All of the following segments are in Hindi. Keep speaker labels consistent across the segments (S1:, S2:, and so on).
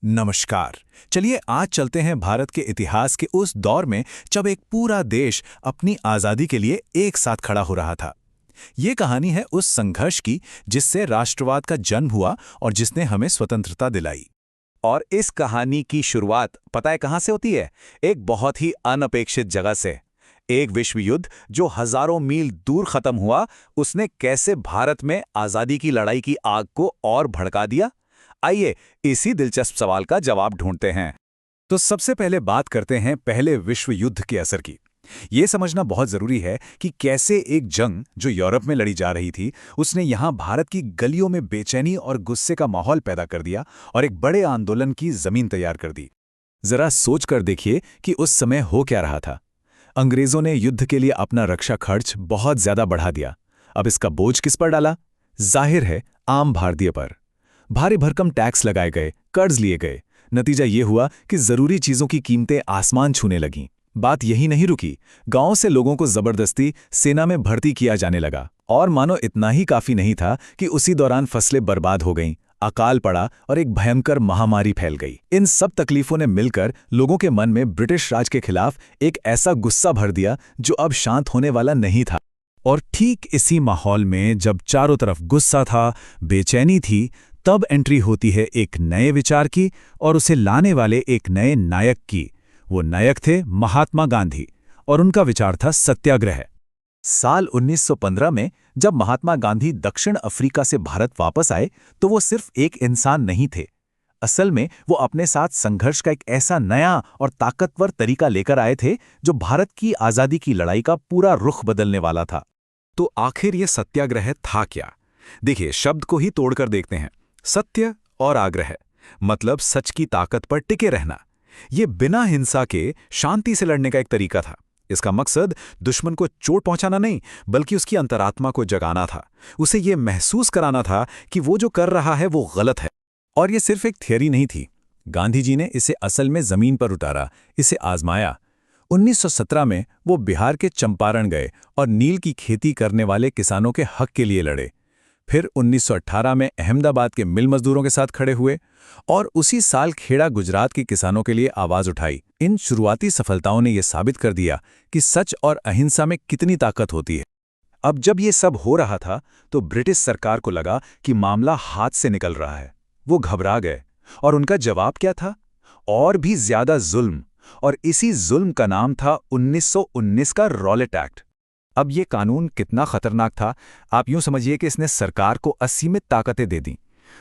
S1: नमस्कार। चलिए आज चलते हैं भारत के इतिहास के उस दौर में जब एक पूरा देश अपनी आज़ादी के लिए एक साथ खड़ा हो रहा था। ये कहानी है उस संघर्ष की जिससे राष्ट्रवाद का जन्म हुआ और जिसने हमें स्वतंत्रता दिलाई।
S2: और इस कहानी की शुरुआत पता है कहां से होती है? एक बहुत ही अनपेक्षित जगह से। एक विश्व युद्ध जो हजारों मील दूर खत्म हुआ, उसने कैसे भारत में आजादी की लड़ाई की आग को और भड़का दिया? आइए इसी दिलचस्प सवाल का जवाब ढूंढते हैं।
S1: तो सबसे पहले बात करते हैं पहले विश्व युद्ध के असर की। ये समझना बहुत जरूरी है कि कैसे एक जंग जो यूरोप में लड़ी जा रही थी, उसने यहाँ भारत की गलियों में बेचैनी और गुस्से का माहौल पैदा कर दिया और एक बड़े आंदोलन की जमीन तैयार कर दी। जरा सोच कर देखिए कि उस समय हो क्या रहा था। अंग्रेजों ने युद्ध के लिए अपना रक्षा खर्च बहुत ज्यादा बढ़ा दिया। अब इसका बोझ किस पर डाला? जाहिर है, आम भारतीय पर। भारी भरकम टैक्स लगाए गए, कर्ज लिए गए। नतीजा ये हुआ कि जरूरी चीजों की कीमतें आसमान छूने लगीं। बात यही नहीं रुकी, गांव से लोगों को जबरदस्ती सेना में भर्ती किया जाने लगा। और मानो इतना ही काफी नहीं था कि उसी दौरान फसलें बर्बाद हो गईं, अकाल पड़ा और एक भयंकर महामारी फैल गई। इन सब तकलीफों ने मिलकर लोगों के मन में ब्रिटिश राज के खिलाफ एक ऐसा गुस्सा भर दिया जो अब शांत होने वाला नहीं था। और ठीक इसी माहौल में जब चारों तरफ गुस्सा था, बेचैनी थी, तब एंट्री होती है एक नए विचार की और उसे लाने वाले एक नए नायक की। वो नायक थे महात्मा गांधी और उनका विचार था सत्याग्रह। साल 1915 में जब महात्मा गांधी दक्षिण अफ्रीका से भारत वापस आए तो वो सिर्फ एक इंसान नहीं थे। असल में वो अपने साथ संघर्ष का एक ऐसा नया और ताकतवर तरीका लेकर आए थे जो भारत की आज़ादी की लड़ाई का पूरा रुख बदलने वाला था।
S2: तो आखिर ये सत्याग्रह था क्या? देखिए, शब्द को ही तोड़कर देखते हैं। सत्य और आग्रह मतलब सच की ताकत पर टिके रहना। ये बिना हिंसा के शांति से लड़ने का एक तरीका था। इसका मकसद दुश्मन को चोट पहुंचाना नहीं, बल्कि उसकी अंतरात्मा को जगाना था। उसे ये महसूस कराना था कि वो जो कर रहा है वो गलत है।
S1: और ये सिर्फ एक थियरी नहीं थी। गांधी जी ने इसे असल में जमीन पर उतारा, इसे आजमाया। 1917 में वो बिहार के चंपारण गए और नील की खेती करने वाले किसानों के हक के लिए लड़े। फिर 1918 में अहमदाबाद के मिल मजदूरों के साथ खड़े हुए और उसी साल खेड़ा गुजरात के किसानों के लिए आवाज उठाई। इन शुरुआती सफलताओं ने यह साबित कर दिया कि सच और अहिंसा में कितनी ताकत होती है। अब जब ये सब हो रहा था तो ब्रिटिश सरकार को लगा कि मामला हाथ से निकल रहा है। वो घबरा गए और उनका जवाब क्या था? और भी ज्यादा जुल्म। और इसी जुल्म का नाम था 1919 का रॉलेट एक्ट। अब ये कानून कितना खतरनाक था, आप यूं समझिए कि इसने सरकार को असीमित ताकतें दे दी।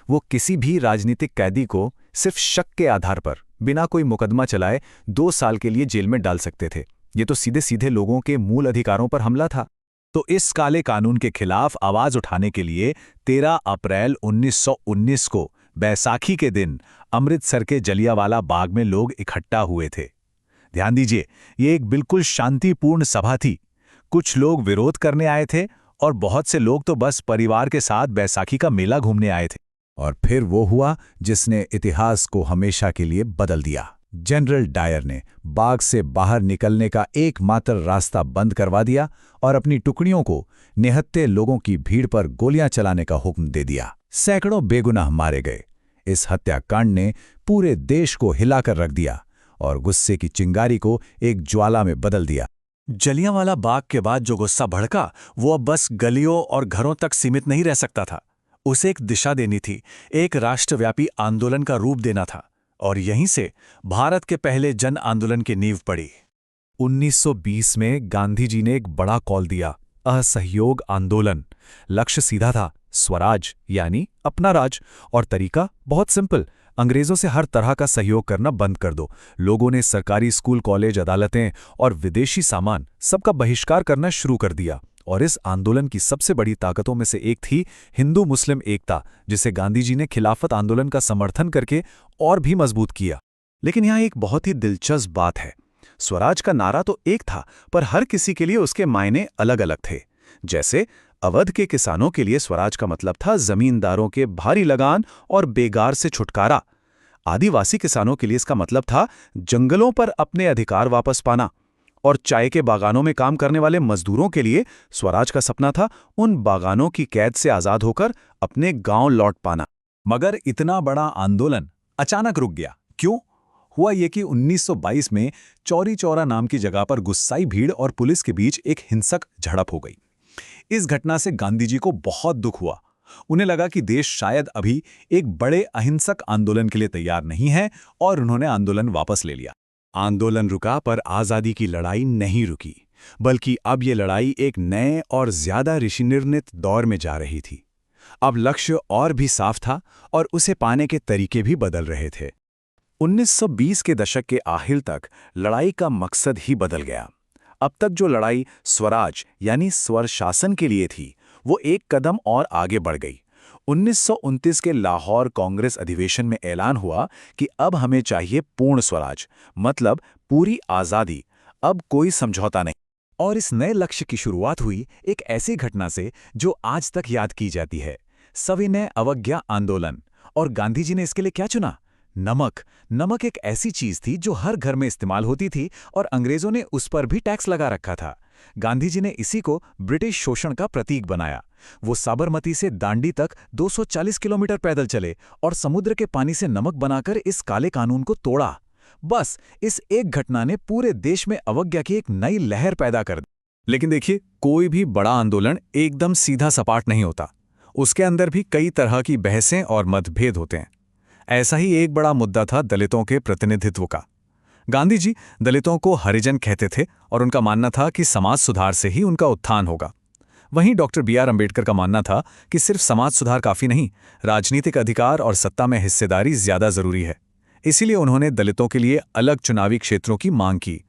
S1: वो किसी भी राजनीतिक कैदी को सिर्फ शक के आधार पर बिना कोई मुकदमा चलाए 2 साल के लिए जेल में डाल सकते थे। ये तो सीधे सीधे लोगों के मूल अधिकारों पर हमला था। तो इस काले कानून के खिलाफ आवाज उठाने के लिए 13 अप्रैल 1919 को बैसाखी के दिन अमृतसर के जलियांवाला बाग में लोग इकट्ठा हुए थे। ध्यान दीजिए, ये एक बिल्कुल शांतिपूर्ण सभा थी। कुछ लोग विरोध करने आए थे और बहुत से लोग तो बस परिवार के साथ बैसाखी का मेला घूमने आए थे। और फिर वो हुआ जिसने इतिहास को हमेशा के लिए बदल दिया। जनरल डायर ने बाग से बाहर निकलने का एकमात्र रास्ता बंद करवा दिया और अपनी टुकड़ियों को निहत्थे लोगों की भीड़ पर गोलियां चलाने का हुक्म दे दिया। सैकड़ों बेगुनाह मारे गए। इस हत्याकांड ने पूरे देश को हिलाकर रख दिया और गुस्से की चिंगारी को एक ज्वाला में बदल दिया। जलियांवाला बाग के बाद जो गुस्सा भड़का, वो अब बस गलियों और घरों तक सीमित नहीं रह सकता था। उसे एक दिशा देनी थी, एक राष्ट्रव्यापी आंदोलन का रूप देना था। और यहीं से भारत के पहले जन आंदोलन की नींव पड़ी। 1920 में गांधी जी ने एक बड़ा कॉल दिया, असहयोग आंदोलन। लक्ष्य सीधा था, स्वराज यानी अपना राज। और तरीका बहुत सिंपल, अंग्रेजों से हर तरह का सहयोग करना बंद कर दो। लोगों ने सरकारी स्कूल, कॉलेज, अदालतें और विदेशी सामान सबका बहिष्कार करना शुरू कर दिया। और इस आंदोलन की सबसे बड़ी ताकतों में से एक थी हिंदू मुस्लिम एकता, जिसे गांधी जी ने खिलाफत आंदोलन का समर्थन करके और भी मजबूत किया। लेकिन यहाँ एक बहुत ही दिलचस्प बात है। स्वराज का नारा तो एक था, पर हर किसी के लिए उसके मायने अलग अलग थे। जैसे अवध के किसानों के लिए स्वराज का मतलब था जमींदारों के भारी लगान और बेगार से छुटकारा। आदिवासी किसानों के लिए इसका मतलब था जंगलों पर अपने अधिकार वापस पाना। और चाय के बागानों में काम करने वाले मजदूरों के लिए स्वराज का सपना था उन बागानों की कैद से आजाद होकर अपने गांव लौट पाना। मगर इतना बड़ा आंदोलन अचानक रुक गया। क्यों? हुआ ये कि 1922 में चौरी चौरा नाम की जगह पर गुस्साई भीड़ और पुलिस के बीच एक हिंसक झड़प हो गई। इस घटना से गांधी जी को बहुत दुख हुआ। उन्हें लगा कि देश शायद अभी एक बड़े अहिंसक आंदोलन के लिए तैयार नहीं है और उन्होंने आंदोलन वापस ले लिया। आंदोलन रुका पर आज़ादी की लड़ाई नहीं रुकी, बल्कि अब ये लड़ाई एक नए और ज्यादा ऋषिनिर्णित दौर में जा रही थी। अब लक्ष्य और भी साफ था और उसे पाने के तरीके भी बदल रहे थे। 1920 के दशक के आखिर तक लड़ाई का मकसद ही बदल गया। अब तक जो लड़ाई स्वराज यानी स्वर शासन के लिए थी, वो एक कदम और आगे बढ़ गई। 1929 के लाहौर कांग्रेस अधिवेशन में ऐलान हुआ कि अब हमें चाहिए पूर्ण स्वराज, मतलब पूरी आज़ादी, अब कोई समझौता नहीं। और इस नए लक्ष्य की शुरुआत हुई एक ऐसी घटना से जो आज तक याद की जाती है, सविनय अवज्ञा आंदोलन। और गांधी जी ने इसके लिए क्या चुना? नमक। नमक एक ऐसी चीज थी जो हर घर में इस्तेमाल होती थी और अंग्रेजों ने उस पर भी टैक्स लगा रखा था। गांधी जी ने इसी को ब्रिटिश शोषण का प्रतीक बनाया। वो साबरमती से दांडी तक 240 किलोमीटर पैदल चले और समुद्र के पानी से नमक बनाकर इस काले कानून को तोड़ा। बस इस एक घटना ने पूरे देश में अवज्ञा की एक नई लहर पैदा कर दी। लेकिन देखिए, कोई भी बड़ा आंदोलन एकदम सीधा सपाट नहीं होता। उसके अंदर भी कई तरह की बहसें और मतभेद होते हैं। ऐसा ही एक बड़ा मुद्दा था दलितों के प्रतिनिधित्व का। गांधी जी दलितों को हरिजन कहते थे और उनका मानना था कि समाज सुधार से ही उनका उत्थान होगा। वहीं डॉक्टर B.R. अम्बेडकर का मानना था कि सिर्फ समाज सुधार काफी नहीं, राजनीतिक अधिकार और सत्ता में हिस्सेदारी ज्यादा जरूरी है। इसीलिए उन्होंने दलितों के लिए अलग चुनावी क्षेत्रों की मांग की।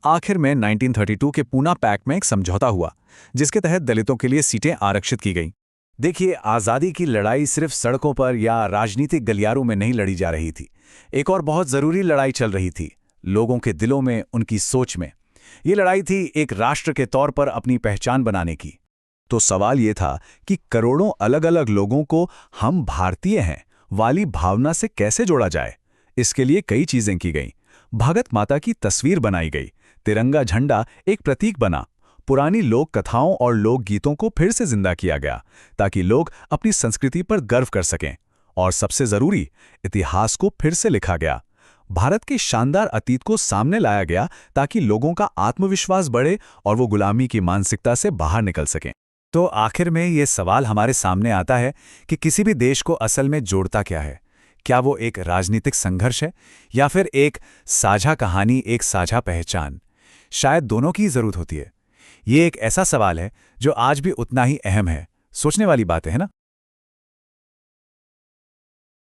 S1: आखिर में 1932 के पूना पैक्ट में एक समझौता हुआ, जिसके तहत दलितों के लिए सीटें आरक्षित की गईं। देखिए, आज़ादी की लड़ाई सिर्फ सड़कों पर या राजनीतिक गलियारों में नहीं लड़ी जा रही थी। एक और बहुत ज़रूरी लड़ाई चल रही थी, लोगों के दिलों में, उनकी सोच में। ये लड़ाई थी एक राष्ट्र के तौर पर अपनी पहचान बनाने की। तो सवाल ये था कि करोड़ों अलग अलग लोगों को हम भारतीय हैं वाली भावना से कैसे जोड़ा जाए। इसके लिए कई चीज़ें की गईं। भारत माता की तस्वीर बनाई गई, तिरंगा झंडा एक प्रतीक बना, पुरानी लोक कथाओं और लोकगीतों को फिर से जिंदा किया गया ताकि लोग अपनी संस्कृति पर गर्व कर सकें। और सबसे जरूरी, इतिहास को फिर से लिखा गया। भारत के शानदार अतीत को सामने लाया गया ताकि लोगों का आत्मविश्वास बढ़े और वो गुलामी की मानसिकता से बाहर निकल सकें। तो आखिर में ये सवाल हमारे सामने आता है कि किसी भी देश को असल में जोड़ता क्या है? क्या वो एक राजनीतिक संघर्ष है या फिर एक साझा कहानी, एक साझा पहचान? शायद दोनों की जरूरत होती है। ये एक ऐसा सवाल है जो आज भी उतना ही अहम है। सोचने वाली बात है ना?